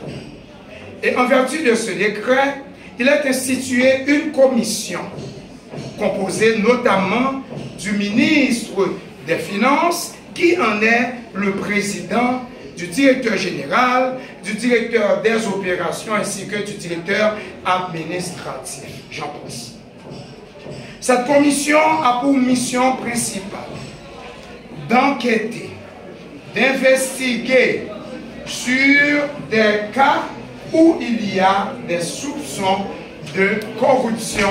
Et en vertu de ce décret, il est institué une commission composée notamment du ministre des Finances qui en est le président du directeur général, du directeur des opérations ainsi que du directeur administratif. J'en pense. Cette commission a pour mission principale d'enquêter, d'investiguer sur des cas où il y a des soupçons de corruption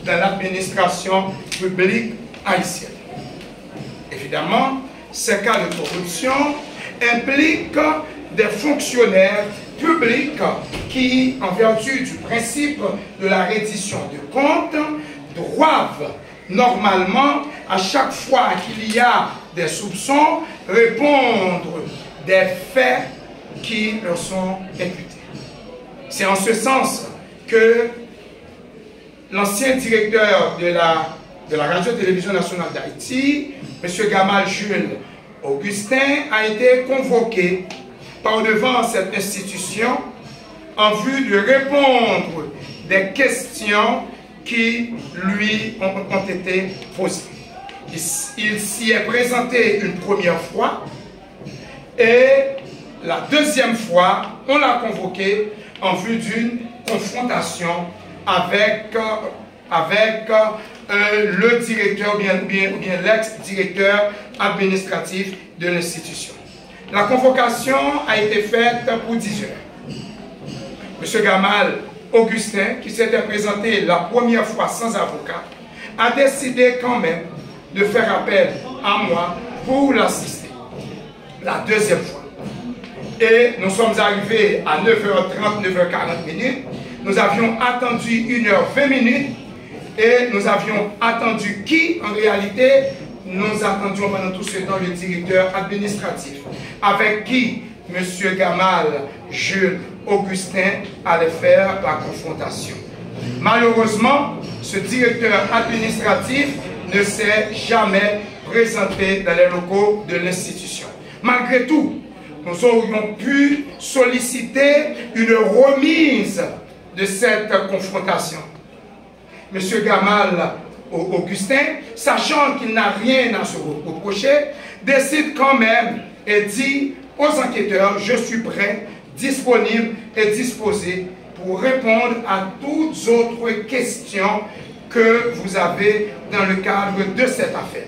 dans l'administration publique haïtienne. Évidemment, ces cas de corruption impliquent des fonctionnaires publics qui, en vertu du principe de la reddition de comptes, doivent normalement, à chaque fois qu'il y a des soupçons, répondre des faits qui leur sont imputés. C'est en ce sens que l'ancien directeur de la Radio-Télévision nationale d'Haïti, M. Gamal Jules Augustin, a été convoqué par devant cette institution en vue de répondre des questions qui lui ont été posées. Il s'y est présenté une première fois et la deuxième fois, on l'a convoqué en vue d'une confrontation avec le directeur, bien l'ex-directeur administratif de l'institution. La convocation a été faite pour 10 heures. M. Gamal Augustin, qui s'était présenté la première fois sans avocat, a décidé quand même de faire appel à moi pour l'assister. La deuxième fois. Et nous sommes arrivés à 9h30, 9h40. Nous avions attendu 1h20 et nous avions attendu qui, en réalité, nous attendions pendant tout ce temps le directeur administratif, avec qui M. Gamal Jules Augustin allait faire la confrontation. Malheureusement, ce directeur administratif ne s'est jamais présenté dans les locaux de l'institution. Malgré tout, nous aurions pu solliciter une remise de cette confrontation. M. Gamal Augustin, sachant qu'il n'a rien à se reprocher, décide quand même et dit aux enquêteurs: je suis prêt, disponible et disposé pour répondre à toutes autres questions que vous avez dans le cadre de cette affaire.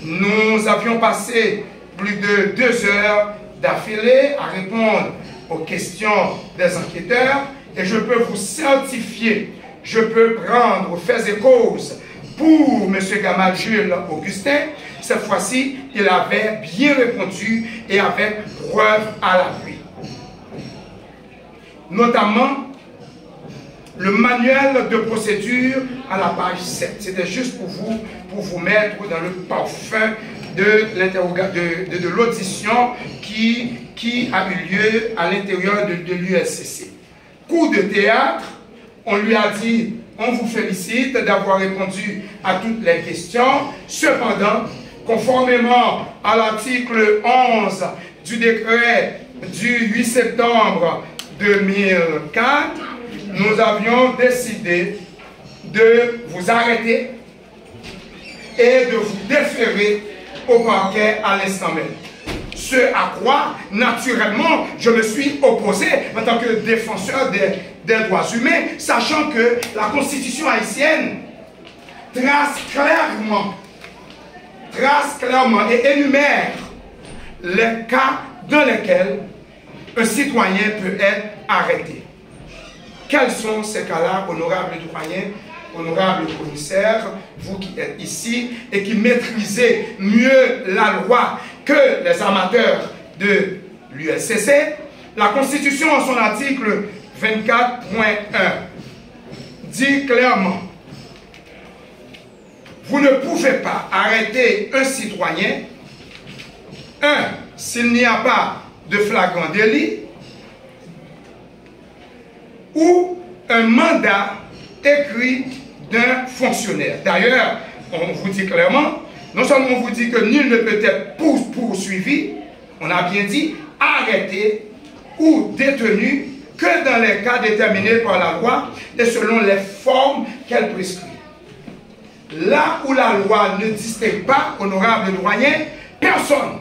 Nous avions passé plus de 2 heures d'affilée à répondre aux questions des enquêteurs et je peux vous certifier, je peux prendre faits et causes pour M. Gamal Jules Augustin. Cette fois-ci, il avait bien répondu et avec preuve à l'appui. Notamment, le manuel de procédure à la page 7. C'était juste pour vous mettre dans le parfum de l'audition qui a eu lieu à l'intérieur de l'USCC. Coup de théâtre, on lui a dit: on vous félicite d'avoir répondu à toutes les questions. Cependant, conformément à l'article 11 du décret du 8 septembre 2004, nous avions décidé de vous arrêter et de vous déférer au parquet à l'instant même. Ce à quoi, naturellement, je me suis opposé en tant que défenseur des droits humains, sachant que la Constitution haïtienne trace clairement et énumère les cas dans lesquels un citoyen peut être arrêté. Quels sont ces cas-là, honorable doyen, honorable commissaire, vous qui êtes ici et qui maîtrisez mieux la loi que les amateurs de l'USCC? La Constitution, en son article 24.1, dit clairement: vous ne pouvez pas arrêter un citoyen, s'il n'y a pas de flagrant délit, ou un mandat écrit d'un fonctionnaire. D'ailleurs, on vous dit clairement, non seulement on vous dit que nul ne peut être poursuivi, on a bien dit arrêté ou détenu que dans les cas déterminés par la loi et selon les formes qu'elle prescrit. Là où la loi ne distingue pas, honorable doyen, personne,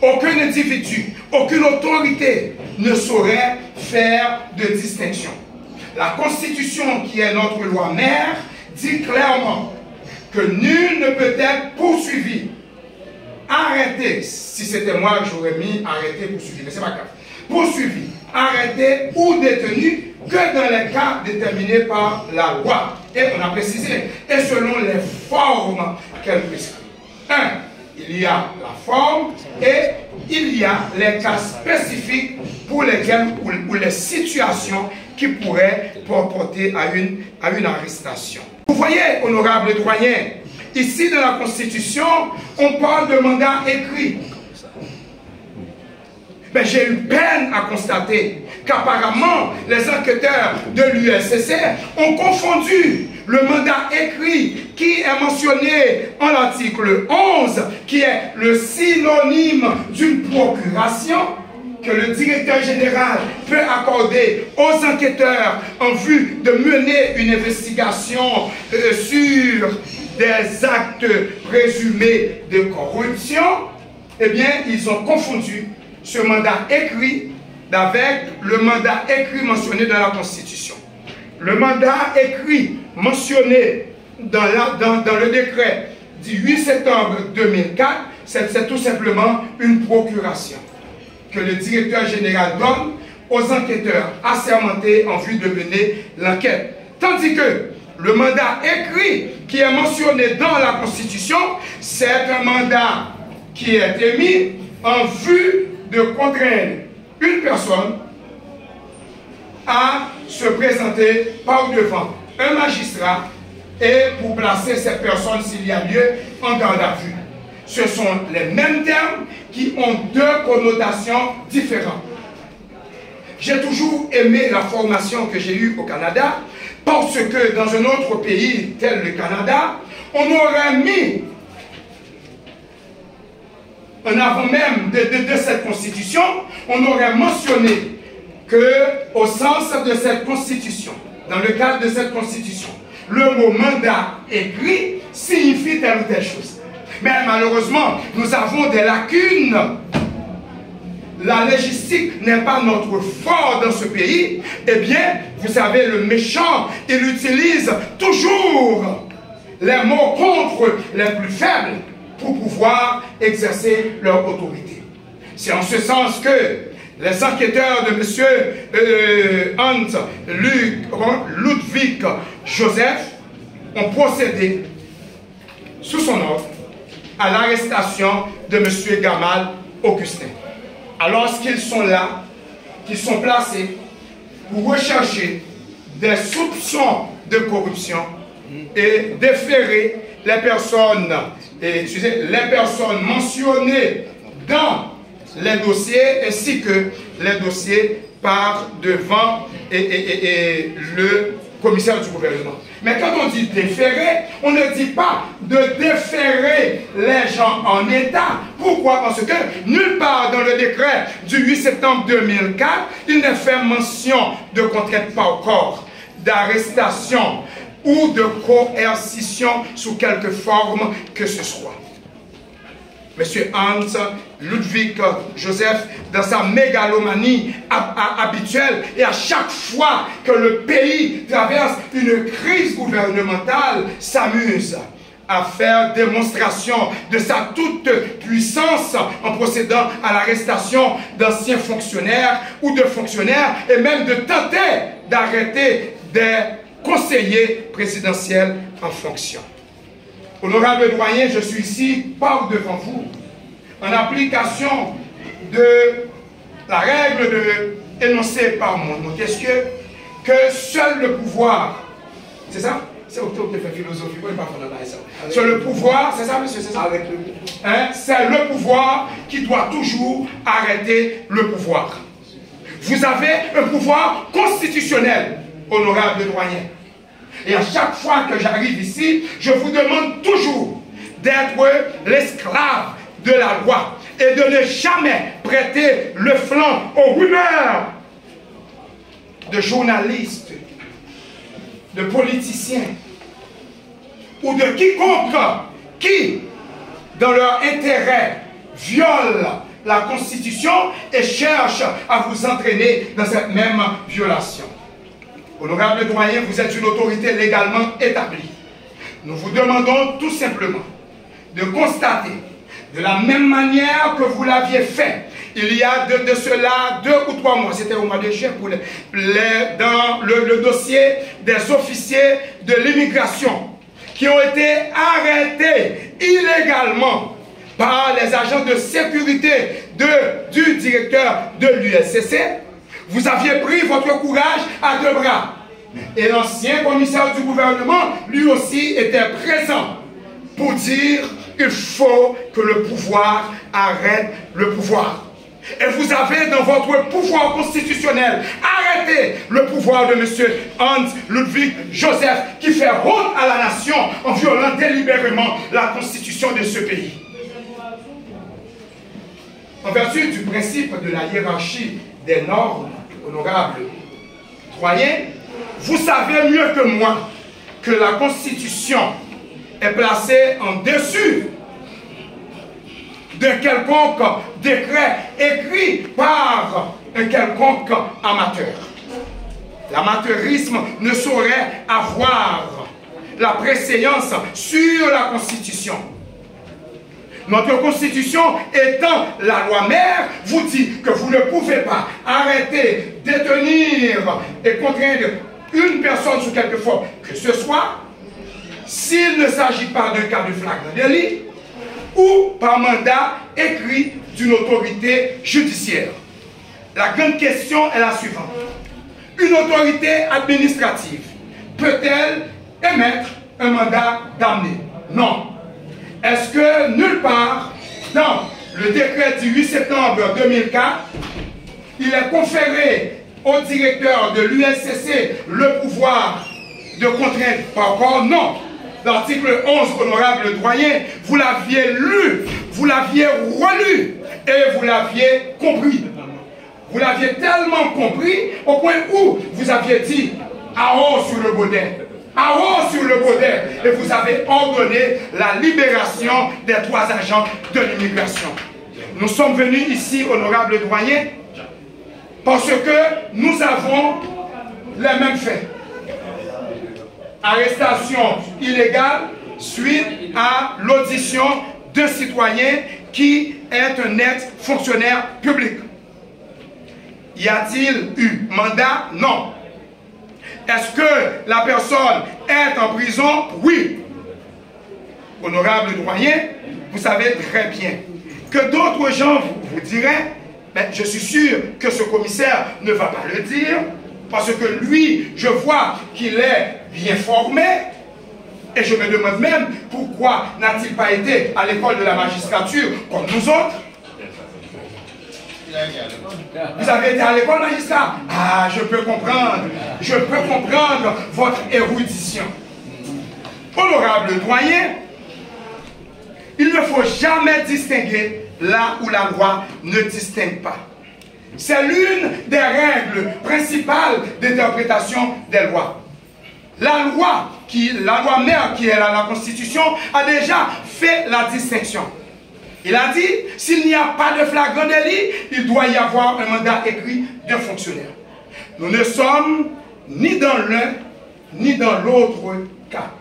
aucun individu, aucune autorité ne saurait faire de distinction. La Constitution, qui est notre loi mère, dit clairement que nul ne peut être poursuivi, arrêté, si c'était moi j'aurais mis arrêté, poursuivi, mais c'est pas grave, poursuivi, arrêté ou détenu que dans les cas déterminés par la loi. Et on a précisé, et selon les formes qu'elle prescrit. Il y a la forme et il y a les cas spécifiques pour lesquels, ou les situations qui pourraient porter à une arrestation. Vous voyez, honorable doyen, ici dans la Constitution, on parle de mandat écrit. Mais j'ai eu peine à constater qu'apparemment les enquêteurs de l'USCC ont confondu le mandat écrit qui est mentionné en l'article 11, qui est le synonyme d'une procuration que le directeur général peut accorder aux enquêteurs en vue de mener une investigation sur des actes présumés de corruption. Eh bien, ils ont confondu ce mandat écrit avec le mandat écrit mentionné dans la Constitution. Le mandat écrit mentionné dans le décret du 8 septembre 2004, c'est tout simplement une procuration que le directeur général donne aux enquêteurs assermentés en vue de mener l'enquête. Tandis que le mandat écrit qui est mentionné dans la Constitution, c'est un mandat qui est émis en vue de contraindre une personne à se présenter par devant un magistrat et pour placer cette personne, s'il y a lieu, en garde à vue. Ce sont les mêmes termes qui ont deux connotations différentes. J'ai toujours aimé la formation que j'ai eue au Canada parce que dans un autre pays tel le Canada, on aurait mis en avant même de cette constitution, on aurait mentionné que au sens de cette constitution, dans le cadre de cette constitution, le mot mandat écrit signifie telle ou telle chose. Mais malheureusement, nous avons des lacunes. La légistique n'est pas notre fort dans ce pays. Eh bien, vous savez, le méchant, il utilise toujours les mots contre les plus faibles pour pouvoir exercer leur autorité. C'est en ce sens que les enquêteurs de M. Ludwig Joseph ont procédé sous son ordre à l'arrestation de M. Gamal Augustin. Alors qu'ils sont là, qu'ils sont placés pour rechercher des soupçons de corruption et déférer les personnes mentionnées dans les dossiers ainsi que les dossiers par devant le commissaire du gouvernement. Mais quand on dit déférer, on ne dit pas de déférer les gens en état. Pourquoi? Parce que nulle part dans le décret du 8 septembre 2004, il n'est fait mention de contrainte par corps, d'arrestation ou de coercition sous quelque forme que ce soit. Monsieur Hans Ludwig Joseph, dans sa mégalomanie habituelle, et à chaque fois que le pays traverse une crise gouvernementale, s'amuse à faire démonstration de sa toute-puissance en procédant à l'arrestation d'anciens fonctionnaires ou de fonctionnaires, et même de tenter d'arrêter des conseillers présidentiels en fonction. Honorable doyen, je suis ici par devant vous en application de la règle énoncée par Montesquieu que seul le pouvoir, c'est ça? C'est autour de faire philosophie, vous ne pas faire ça. Seul le pouvoir, c'est ça monsieur, c'est ça? C'est le pouvoir qui doit toujours arrêter le pouvoir. Vous avez un pouvoir constitutionnel, honorable doyen. Et à chaque fois que j'arrive ici, je vous demande toujours d'être l'esclave de la loi et de ne jamais prêter le flanc aux rumeurs de journalistes, de politiciens ou de quiconque qui, dans leur intérêt, violent la Constitution et cherche à vous entraîner dans cette même violation. Honorable doyen, vous êtes une autorité légalement établie. Nous vous demandons tout simplement de constater de la même manière que vous l'aviez fait il y a de cela 2 ou 3 mois, c'était au mois de juin, dans le dossier des officiers de l'immigration qui ont été arrêtés illégalement par les agents de sécurité du directeur de l'USCC. Vous aviez pris votre courage à 2 bras. Et l'ancien commissaire du gouvernement, lui aussi, était présent pour dire qu'il faut que le pouvoir arrête le pouvoir. Et vous avez dans votre pouvoir constitutionnel arrêté le pouvoir de M. Hans Ludwig Joseph qui fait honte à la nation en violant délibérément la constitution de ce pays. En vertu du principe de la hiérarchie des normes, honorables doyens, vous savez mieux que moi que la constitution est placée en dessus d'un quelconque décret écrit par un quelconque amateur. L'amateurisme ne saurait avoir la préséance sur la Constitution. Notre Constitution étant la loi mère, vous dit que vous ne pouvez pas arrêter, détenir et contraindre une personne sous quelque forme que ce soit, s'il ne s'agit pas d'un cas de flagrant délit, ou par mandat écrit d'une autorité judiciaire. La grande question est la suivante. Une autorité administrative peut-elle émettre un mandat d'amener? Non. Est-ce que nulle part dans le décret du 8 septembre 2004, il est conféré au directeur de l'USCC le pouvoir de contraindre? Pas encore, non. L'article 11, honorable doyen, vous l'aviez lu, vous l'aviez relu et vous l'aviez compris. Vous l'aviez tellement compris au point où vous aviez dit « à haut sur le baudet ». À haut sur le baudet. Et vous avez ordonné la libération des 3 agents de l'immigration. Nous sommes venus ici, honorable doyen, parce que nous avons les mêmes faits. Arrestation illégale suite à l'audition d'un citoyen qui est un ex-fonctionnaire public. Y a-t-il eu mandat? Non. Est-ce que la personne est en prison? Oui. Honorable doyen, vous savez très bien que d'autres gens vous diraient, mais je suis sûr que ce commissaire ne va pas le dire, parce que lui, je vois qu'il est bien formé, et je me demande même pourquoi n'a-t-il pas été à l'école de la magistrature comme nous autres. Vous avez été à l'école magistrat? Ah, je peux comprendre votre érudition. Honorable doyen, il ne faut jamais distinguer là où la loi ne distingue pas. C'est l'une des règles principales d'interprétation des lois. La loi mère qui est la Constitution a déjà fait la distinction. Il a dit, s'il n'y a pas de flagrant délit, il doit y avoir un mandat écrit d'un fonctionnaire. Nous ne sommes ni dans l'un, ni dans l'autre cas.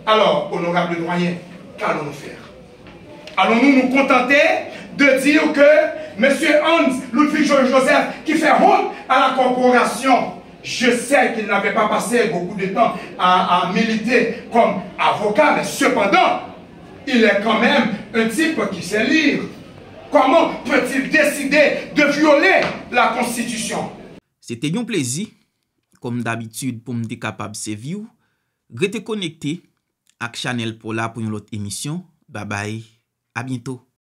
Alors, honorable doyen, qu'allons-nous faire? Allons-nous nous contenter de dire que M. Hans Ludwig Joseph, qui fait honte à la corporation, je sais qu'il n'avait pas passé beaucoup de temps à militer comme avocat, mais cependant, il est quand même un type qui sait lire. Comment peut-il décider de violer la Constitution? C'était un plaisir, comme d'habitude, pour me être capable de servir. Restez connecté avec Chanel pour une autre émission. Bye bye, à bientôt.